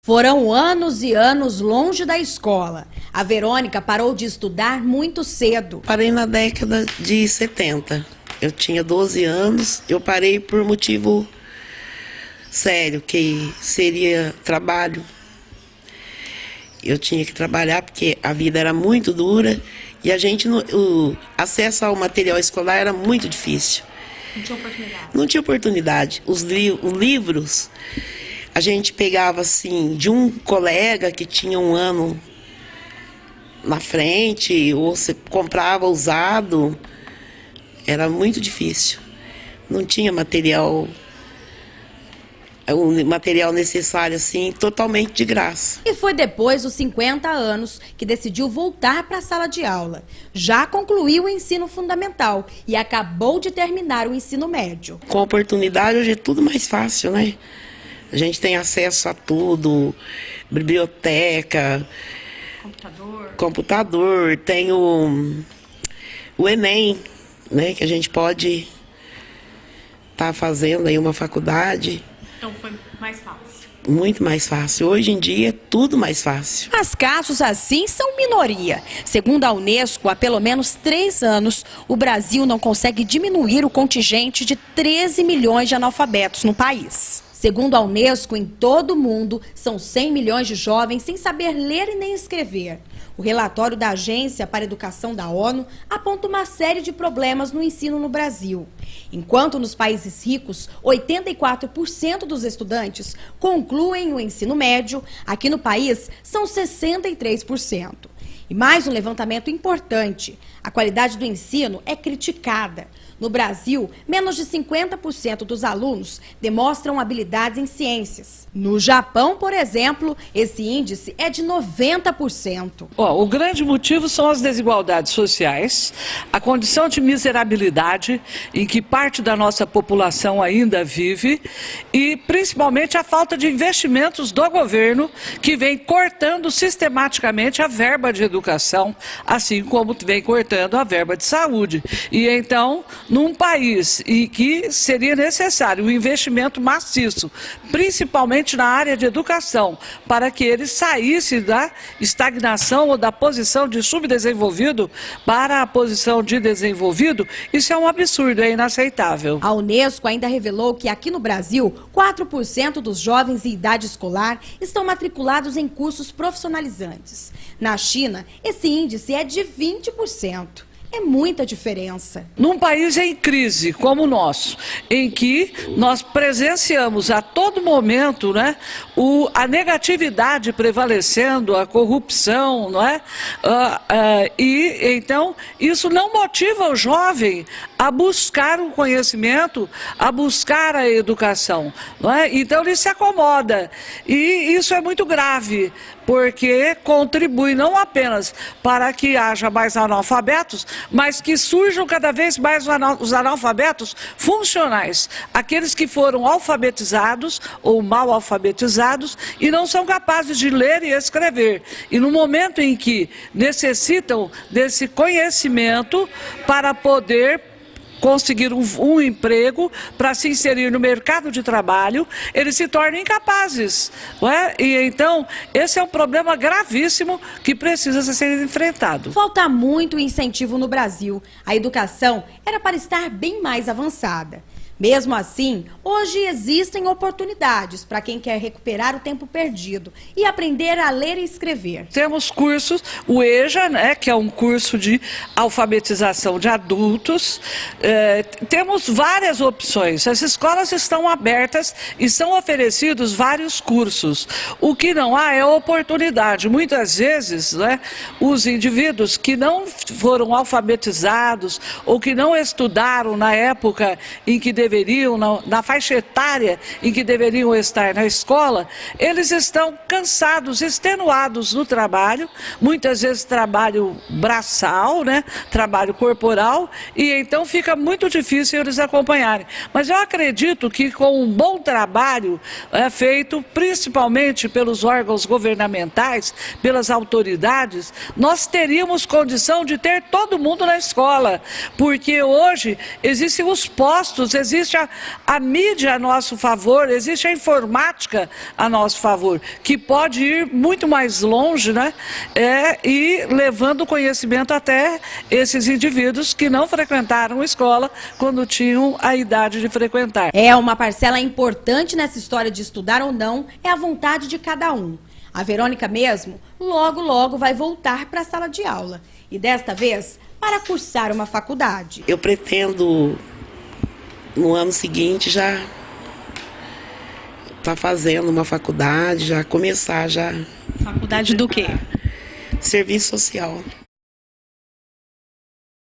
Foram anos e anos longe da escola. A Verônica parou de estudar muito cedo. Parei na década de 70. Eu tinha 12 anos, eu parei por motivo sério, que seria trabalho. Eu tinha que trabalhar porque a vida era muito dura e o acesso ao material escolar era muito difícil. Não tinha oportunidade? Não tinha oportunidade. Os livros, a gente pegava assim, de um colega que tinha um ano na frente, ou você comprava usado, era muito difícil. Não tinha material, o material necessário assim, totalmente de graça. E foi depois dos 50 anos que decidiu voltar para a sala de aula. Já concluiu o ensino fundamental e acabou de terminar o ensino médio. Com a oportunidade, hoje é tudo mais fácil, né? A gente tem acesso a tudo, biblioteca, computador, tem o Enem, né? Que a gente pode estar fazendo aí uma faculdade. Então foi mais fácil. Muito mais fácil. Hoje em dia é tudo mais fácil. As casos assim são minoria. Segundo a Unesco, há pelo menos 3 anos, o Brasil não consegue diminuir o contingente de 13 milhões de analfabetos no país. Segundo a Unesco, em todo o mundo, são 100 milhões de jovens sem saber ler e nem escrever. O relatório da Agência para a Educação da ONU aponta uma série de problemas no ensino no Brasil. Enquanto nos países ricos, 84% dos estudantes concluem o ensino médio, aqui no país são 63%. E mais um levantamento importante: a qualidade do ensino é criticada. No Brasil, menos de 50% dos alunos demonstram habilidades em ciências. No Japão, por exemplo, esse índice é de 90%. O grande motivo são as desigualdades sociais, a condição de miserabilidade em que parte da nossa população ainda vive e, principalmente, a falta de investimentos do governo, que vem cortando sistematicamente a verba de educação, assim como vem cortando a verba de saúde. E então, num país em que seria necessário um investimento maciço, principalmente na área de educação, para que ele saísse da estagnação ou da posição de subdesenvolvido para a posição de desenvolvido, isso é um absurdo, é inaceitável. A Unesco ainda revelou que aqui no Brasil, 4% dos jovens em idade escolar estão matriculados em cursos profissionalizantes. Na China, esse índice é de 20%. É muita diferença. Num país em crise como o nosso, em que nós presenciamos a todo momento, né, a negatividade prevalecendo, a corrupção, não é? E então isso não motiva o jovem a buscar o conhecimento, a buscar a educação, não é? Então ele se acomoda e isso é muito grave, porque contribui não apenas para que haja mais analfabetos, mas que surjam cada vez mais os analfabetos funcionais, aqueles que foram alfabetizados ou mal alfabetizados e não são capazes de ler e escrever. E no momento em que necessitam desse conhecimento para poder conseguir um emprego, para se inserir no mercado de trabalho, eles se tornam incapazes, não é? E então, esse é um problema gravíssimo que precisa ser enfrentado. Falta muito incentivo no Brasil. A educação era para estar bem mais avançada. Mesmo assim, hoje existem oportunidades para quem quer recuperar o tempo perdido e aprender a ler e escrever. Temos cursos, o EJA, né, que é um curso de alfabetização de adultos. Temos várias opções. As escolas estão abertas e são oferecidos vários cursos. O que não há é oportunidade. Muitas vezes, né, os indivíduos que não foram alfabetizados ou que não estudaram na época em que deveriam, na faixa etária em que deveriam estar na escola, eles estão cansados, extenuados no trabalho, muitas vezes trabalho braçal, né, trabalho corporal, e então fica muito difícil eles acompanharem. Mas eu acredito que com um bom trabalho feito principalmente pelos órgãos governamentais, pelas autoridades, nós teríamos condição de ter todo mundo na escola, porque hoje existem os postos, existem existe a mídia a nosso favor, existe a informática a nosso favor, que pode ir muito mais longe, né? E levando o conhecimento até esses indivíduos que não frequentaram escola quando tinham a idade de frequentar. Uma parcela importante nessa história de estudar ou não é a vontade de cada um. A Verônica mesmo, logo vai voltar para a sala de aula. E desta vez, para cursar uma faculdade. Eu pretendo, no ano seguinte, já estar fazendo uma faculdade, já começar já. Faculdade do quê? Serviço social.